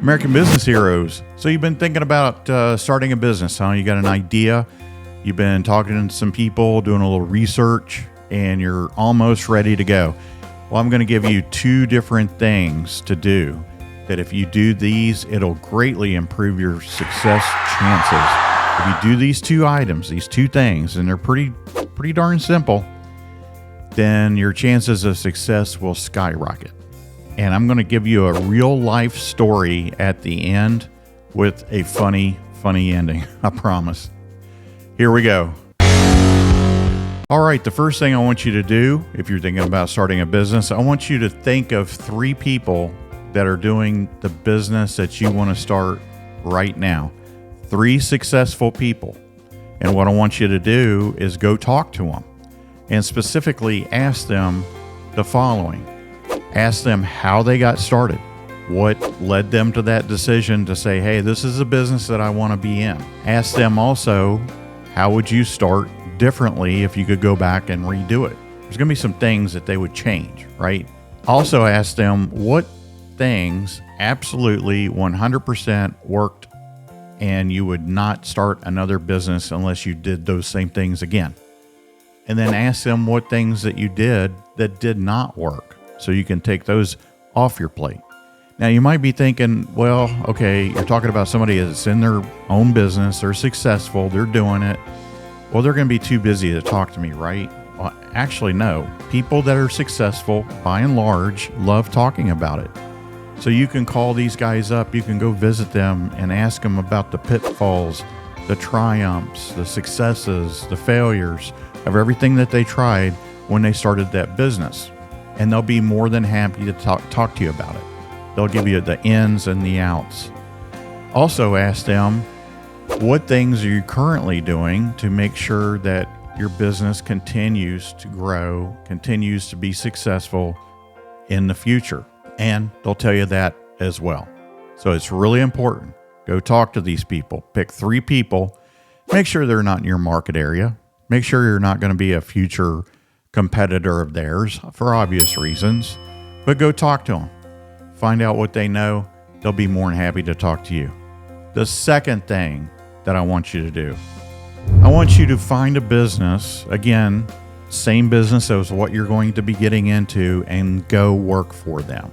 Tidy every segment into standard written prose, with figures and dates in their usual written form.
American Business Heroes. So you've been thinking about starting a business, huh? You got an idea, you've been talking to some people, doing a little research, and you're almost ready to go. Well, I'm going to give you two different things to do that if you do these, it'll greatly improve your success chances. If you do these two items, these two things, and they're pretty darn simple, then your chances of success will skyrocket. And I'm going to give you a real life story at the end with a funny ending. I promise. Here we go. All right. The first thing I want you to do, if you're thinking about starting a business, I want you to think of 3 people that are doing the business that you want to start right now. 3 successful people. And what I want you to do is go talk to them and specifically ask them the following. Ask them how they got started, what led them to that decision to say, hey, this is a business that I want to be in. Ask them also, how would you start differently if you could go back and redo it? There's going to be some things that they would change, right? Also ask them what things absolutely 100% worked and you would not start another business unless you did those same things again. And then ask them what things that you did that did not work, so you can take those off your plate. Now, you might be thinking, well, okay, you're talking about somebody that's in their own business, they're successful, they're doing it. Well, they're going to be too busy to talk to me, right? Well, actually, no. People that are successful, by and large, love talking about it. So you can call these guys up, you can go visit them and ask them about the pitfalls, the triumphs, the successes, the failures of everything that they tried when they started that business. And they'll be more than happy to talk to you about it. They'll give you the ins and the outs. Also ask them, what things are you currently doing to make sure that your business continues to grow, continues to be successful in the future? And they'll tell you that as well. So it's really important. Go talk to these people. Pick 3 people. Make sure they're not in your market area. Make sure you're not going to be a future competitor of theirs for obvious reasons, but go talk to them. Find out what they know. They'll be more than happy to talk to you. The second thing that I want you to do, I want you to find a business, again, same business as what you're going to be getting into, and go work for them.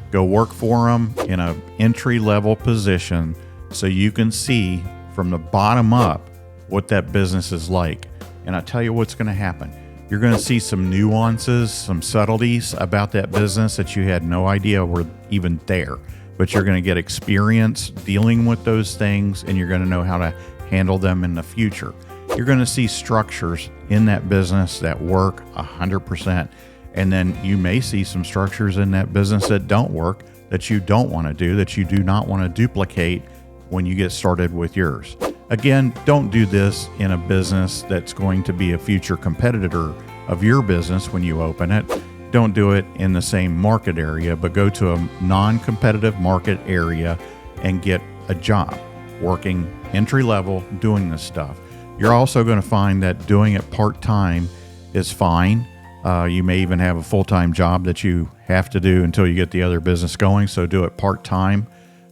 Go work for them in an entry-level position so you can see from the bottom up what that business is like. And I tell you what's going to happen. You're going to see some nuances, some subtleties about that business that you had no idea were even there. But you're going to get experience dealing with those things, and you're going to know how to handle them in the future. You're going to see structures in that business that work 100%. And then you may see some structures in that business that don't work, that you don't want to do, that you do not want to duplicate when you get started with yours. Again, don't do this in a business that's going to be a future competitor of your business when you open it. Don't do it in the same market area, but go to a non-competitive market area and get a job working entry level doing this stuff. You're also going to find that doing it part-time is fine. You may even have a full-time job that you have to do until you get the other business going. So do it part-time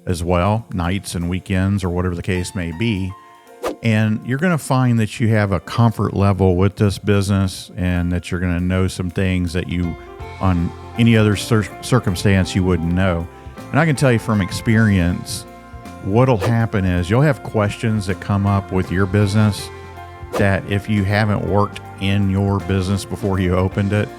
as well, nights and weekends or whatever the case may be. And you're going to find that you have a comfort level with this business, and that you're going to know some things that you, on any other circumstance, you wouldn't know. And I can tell you from experience, what'll happen is you'll have questions that come up with your business that if you haven't worked in your business before you opened it,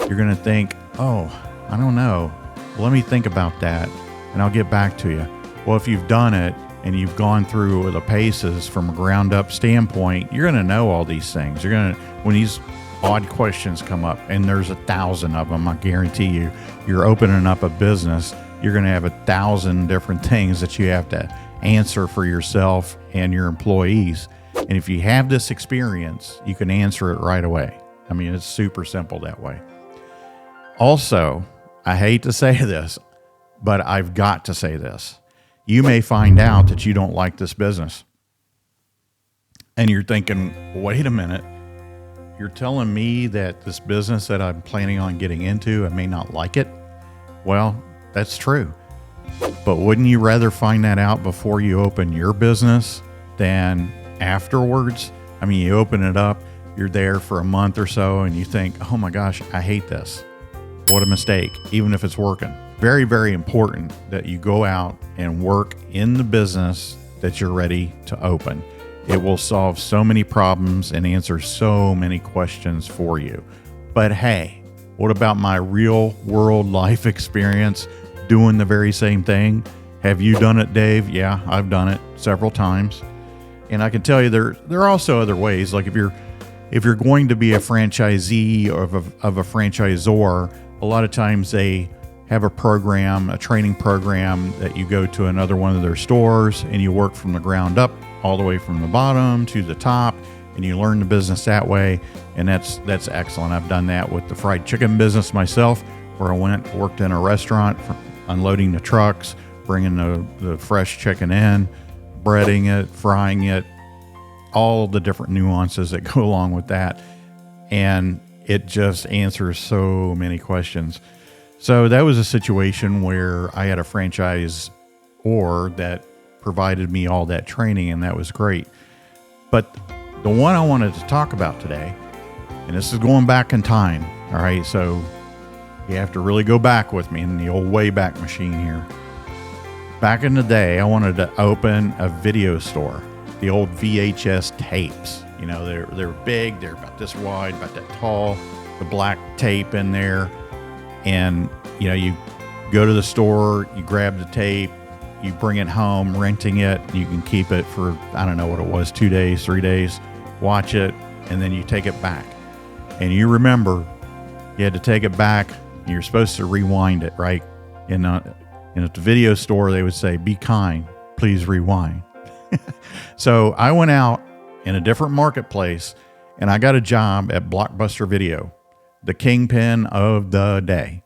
you're going to think, oh, I don't know. Let me think about that and I'll get back to you. Well, if you've done it and you've gone through the paces from a ground up standpoint, you're going to know all these things. You're going to, when these odd questions come up, and there's 1,000 of them, I guarantee you, you're opening up a business, you're going to have 1,000 different things that you have to answer for yourself and your employees. And if you have this experience, you can answer it right away. I mean, it's super simple that way. Also, I hate to say this, but I've got to say this. You may find out that you don't like this business. And you're thinking, wait a minute, you're telling me that this business that I'm planning on getting into, I may not like it? Well, that's true. But wouldn't you rather find that out before you open your business than afterwards? I mean, you open it up, you're there for a month or so, and you think, oh my gosh, I hate this. What a mistake, even if it's working. Very, very important that you go out and work in the business that you're ready to open. It will solve so many problems and answer so many questions for you. But hey, what about my real world life experience doing the very same thing? Have you done it, Dave? Yeah, I've done it several times. And I can tell you there are also other ways. Like if you're going to be a franchisee or of a franchisor, a lot of times they have a program, a training program that you go to another one of their stores and you work from the ground up all the way from the bottom to the top, and you learn the business that way. And that's excellent. I've done that with the fried chicken business myself, where I worked in a restaurant, unloading the trucks, bringing the fresh chicken in, breading it, frying it, all the different nuances that go along with that. And it just answers so many questions. So that was a situation where I had a franchisor that provided me all that training, and that was great. But the one I wanted to talk about today, and this is going back in time, all right? So you have to really go back with me in the old Wayback Machine here. Back in the day, I wanted to open a video store, the old VHS tapes. You know, they're big, they're about this wide, about that tall, the black tape in there. And, you know, you go to the store, you grab the tape, you bring it home, renting it. You can keep it for, I don't know what it was, 2 days, 3 days, watch it, and then you take it back. And you remember you had to take it back, and you're supposed to rewind it, right? And at the video store, they would say, be kind, please rewind. So I went out in a different marketplace, and I got a job at Blockbuster Video, the kingpin of the day.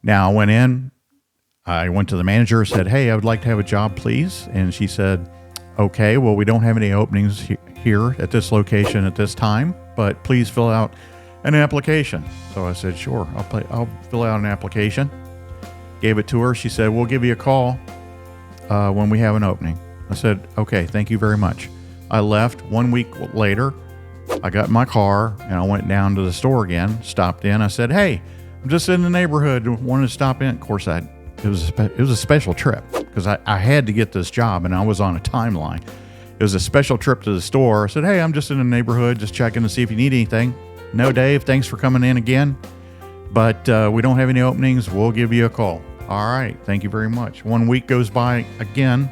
Now I went to the manager, said, hey, I would like to have a job, please. And she said, okay, well, we don't have any openings here at this location at this time, but please fill out an application. So I said, sure, I'll fill out an application. Gave it to her. She said, we'll give you a call when we have an opening. I said, okay, thank you very much. I left. 1 week later, I got in my car and I went down to the store again, stopped in. I said, hey, I'm just in the neighborhood, wanted to stop in. Of course, it was a special trip because I had to get this job and I was on a timeline. It was a special trip to the store. I said, hey, I'm just in the neighborhood, just checking to see if you need anything. No, Dave, thanks for coming in again, but we don't have any openings. We'll give you a call. All right, thank you very much. 1 week goes by again.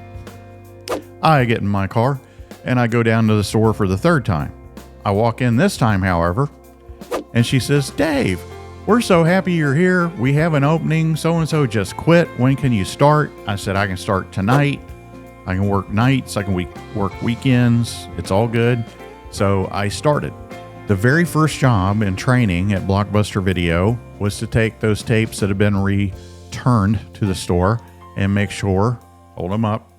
I get in my car and I go down to the store for the third time. I walk in this time, however, and she says, Dave, we're so happy you're here. We have an opening. So-and-so just quit. When can you start? I said, I can start tonight. I can work nights. I can work weekends. It's all good. So I started. The very first job in training at Blockbuster Video was to take those tapes that have been returned to the store and make sure, hold them up,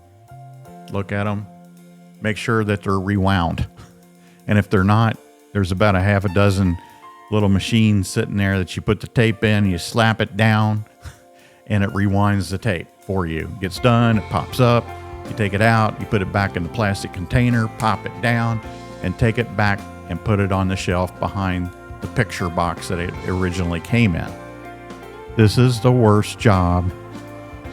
look at them, make sure that they're rewound. And if they're not, there's about a half a dozen little machines sitting there that you put the tape in, you slap it down, and it rewinds the tape for you. It gets done, it pops up, you take it out, you put it back in the plastic container, pop it down, and take it back and put it on the shelf behind the picture box that it originally came in. This is the worst job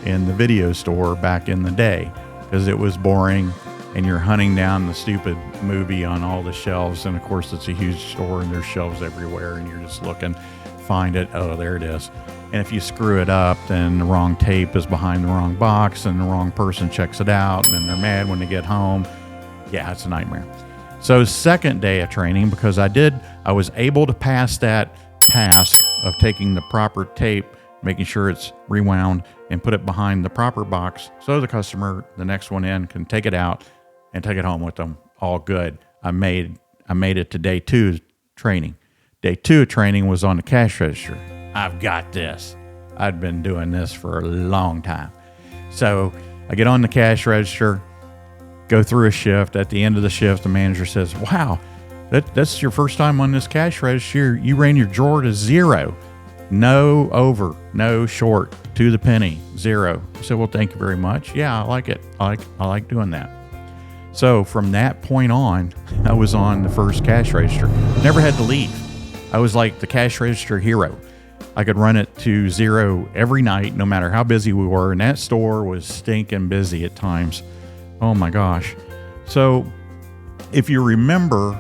in the video store back in the day because it was boring and you're hunting down the stupid movie on all the shelves. And of course, it's a huge store and there's shelves everywhere and you're just looking, find it. Oh, there it is. And if you screw it up, then the wrong tape is behind the wrong box and the wrong person checks it out and then they're mad when they get home. Yeah, it's a nightmare. So second day of training, because I was able to pass that task of taking the proper tape, making sure it's rewound and put it behind the proper box so the customer, the next one in, can take it out and take it home with them. All good. I made it to day 2 training. Day 2 of training was on the cash register. I've got this. I'd been doing this for a long time. So I get on the cash register, go through a shift. At the end of the shift, the manager says, wow, that's your first time on this cash register. You ran your drawer to 0. No over, no short, to the penny, zero. I said, well, thank you very much. Yeah, I like it. I like doing that. So from that point on, I was on the first cash register. Never had to leave. I was like the cash register hero. I could run it to zero every night, no matter how busy we were. And that store was stinking busy at times. Oh my gosh. So if you remember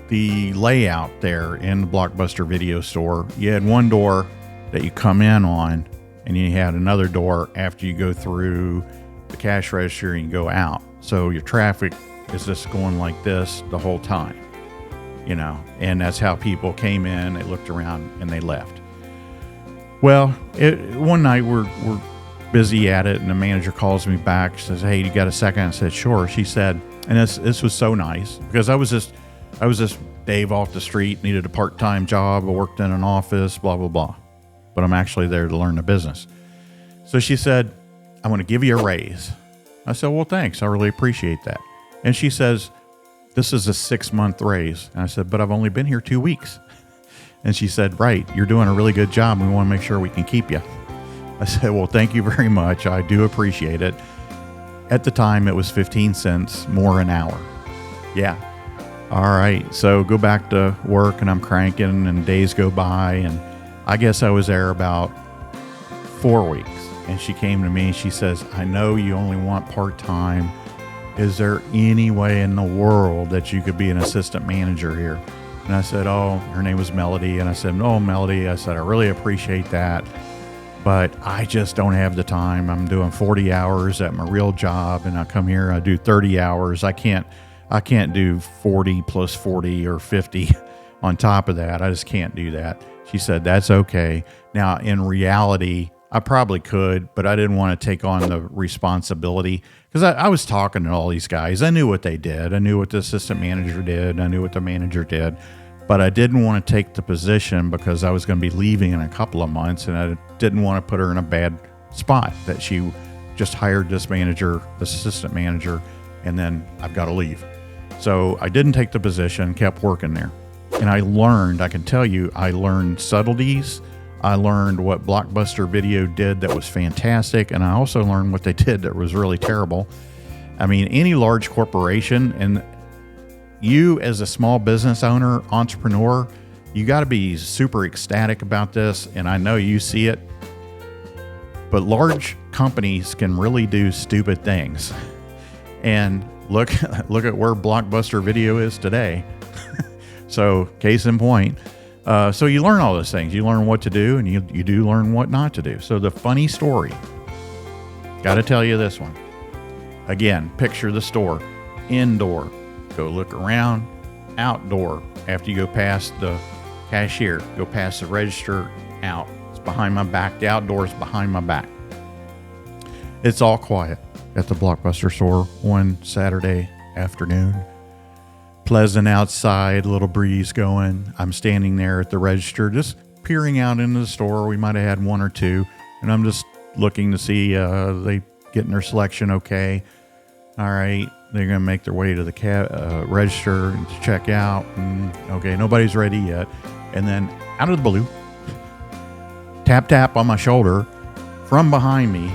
the layout there in the Blockbuster video store, you had one door that you come in on, and you had another door after you go through the cash register and you go out. So your traffic is just going like this the whole time, you know, and that's how people came in, they looked around, and they left. Well, one night we're busy at it, and the manager calls me back. She says, hey, you got a second? I said, sure. She said, and this was so nice, because I was just Dave off the street, needed a part-time job. I worked in an office, blah, blah, blah. But I'm actually there to learn the business. So she said, I'm going to give you a raise. I said, well, thanks. I really appreciate that. And she says, this is a 6-month raise. And I said, but I've only been here 2 weeks. And she said, right, you're doing a really good job. We want to make sure we can keep you. I said, well, thank you very much. I do appreciate it. At the time, it was 15 cents more an hour. Yeah. All right. So go back to work, and I'm cranking, and days go by. And I guess I was there about 4 weeks. And she came to me and she says, I know you only want part-time. Is there any way in the world that you could be an assistant manager here? And I said, oh, her name was Melody. And I said, oh, Melody, I said, I really appreciate that, but I just don't have the time. I'm doing 40 hours at my real job, and I come here, I do 30 hours. I can't do 40 plus 40 or 50 on top of that. I just can't do that. She said, that's okay. Now, in reality, I probably could, but I didn't want to take on the responsibility, because I was talking to all these guys. I knew what they did. I knew what the assistant manager did. I knew what the manager did, but I didn't want to take the position because I was going to be leaving in a couple of months, and I didn't want to put her in a bad spot that she just hired this manager, this assistant manager, and then I've got to leave. So I didn't take the position, kept working there. And I learned, I can tell you, I learned subtleties. I learned what Blockbuster Video did that was fantastic, and I also learned what they did that was really terrible. I mean, any large corporation, and you as a small business owner, entrepreneur, you got to be super ecstatic about this, and I know you see it, but large companies can really do stupid things. And look at where Blockbuster Video is today. So, case in point. So you learn all those things. You learn what to do, and you do learn what not to do. So the funny story, got to tell you this one. Again, picture the store. Indoor. Go look around. Outdoor. After you go past the cashier, go past the register, out. It's behind my back. The outdoor is behind my back. It's all quiet at the Blockbuster store one Saturday afternoon. Pleasant outside, little breeze going. I'm standing there at the register, just peering out into the store. We might have had one or two, and I'm just looking to see they getting their selection okay. All right, they're going to make their way to the register and to check out. And, okay, nobody's ready yet. And then out of the blue, tap, tap on my shoulder from behind me.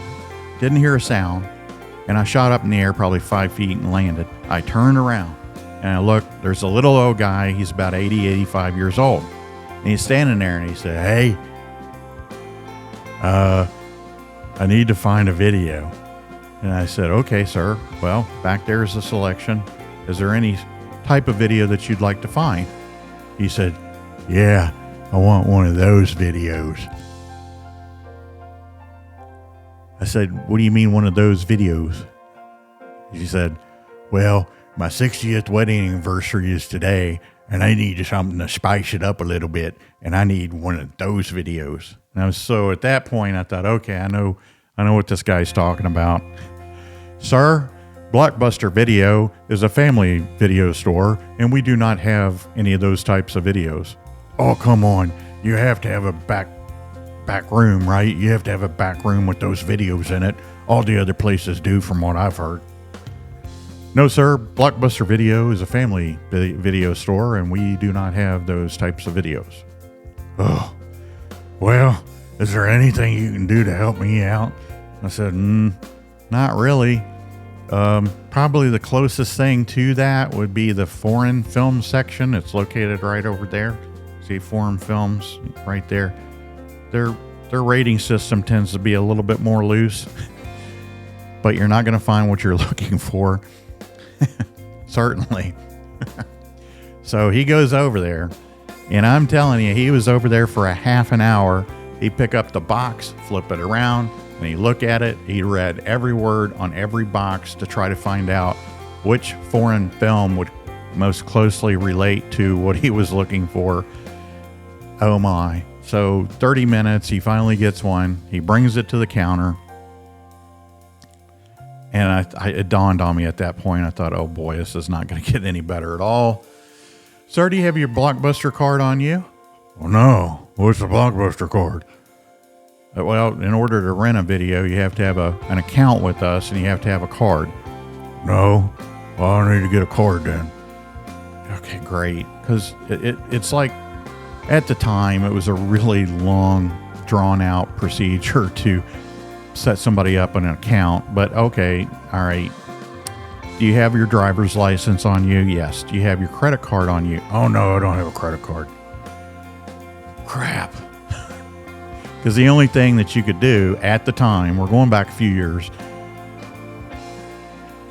Didn't hear a sound, and I shot up in the air probably 5 feet and landed. I turned around. And I look, there's a little old guy. He's about 80, 85 years old. And he's standing there, and he said, hey, I need to find a video. And I said, okay, sir. Well, back there is the selection. Is there any type of video that you'd like to find? He said, yeah, I want one of those videos. I said, what do you mean one of those videos? He said, well, my 60th wedding anniversary is today, and I need something to spice it up a little bit, and I need one of those videos. And so at that point, I thought, okay, I know what this guy's talking about. Sir, Blockbuster Video is a family video store, and we do not have any of those types of videos. Oh, come on. You have to have a back room, right? You have to have a back room with those videos in it. All the other places do, from what I've heard. No, sir. Blockbuster Video is a family video store, and we do not have those types of videos. Oh, well, is there anything you can do to help me out? I said, not really. Probably the closest thing to that would be the foreign film section. It's located right over there. See foreign films right there. Their rating system tends to be a little bit more loose, but you're not going to find what you're looking for. Certainly. So he goes over there, and I'm telling you, he was over there for a half an hour. He'd pick up the box, flip it around, and he'd look at it. He read every word on every box to try to find out which foreign film would most closely relate to what he was looking for. Oh my. So 30 minutes, he finally gets one. He brings it to the counter. And it dawned on me at that point. I thought, oh boy, this is not going to get any better at all. Sir, do you have your Blockbuster card on you? Oh no. What's the Blockbuster card? Well, in order to rent a video, you have to have an account with us, and you have to have a card. No. Well, I need to get a card then. Okay, great. Because it's like, at the time, it was a really long, drawn-out procedure to set somebody up an account. But okay, all right. Do you have your driver's license on you? Yes. Do you have your credit card on you? Oh, no, I don't have a credit card. Crap. Because the only thing that you could do at the time, we're going back a few years,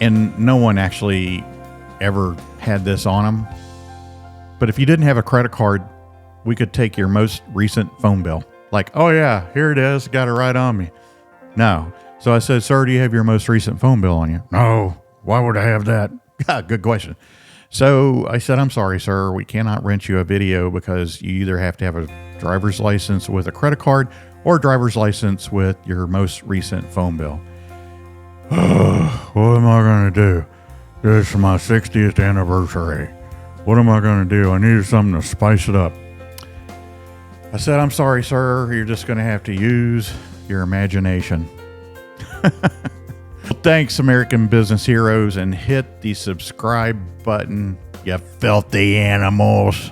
and no one actually ever had this on them. But if you didn't have a credit card, we could take your most recent phone bill. Like, oh yeah, here it is. Got it right on me. No. So I said, sir, do you have your most recent phone bill on you? No. Why would I have that? Good question. So I said, I'm sorry, sir. We cannot rent you a video because you either have to have a driver's license with a credit card or a driver's license with your most recent phone bill. What am I going to do? This is my 60th anniversary. What am I going to do? I needed something to spice it up. I said, I'm sorry, sir. You're just going to have to use your imagination. Thanks, American business heroes, and hit the subscribe button, you filthy animals.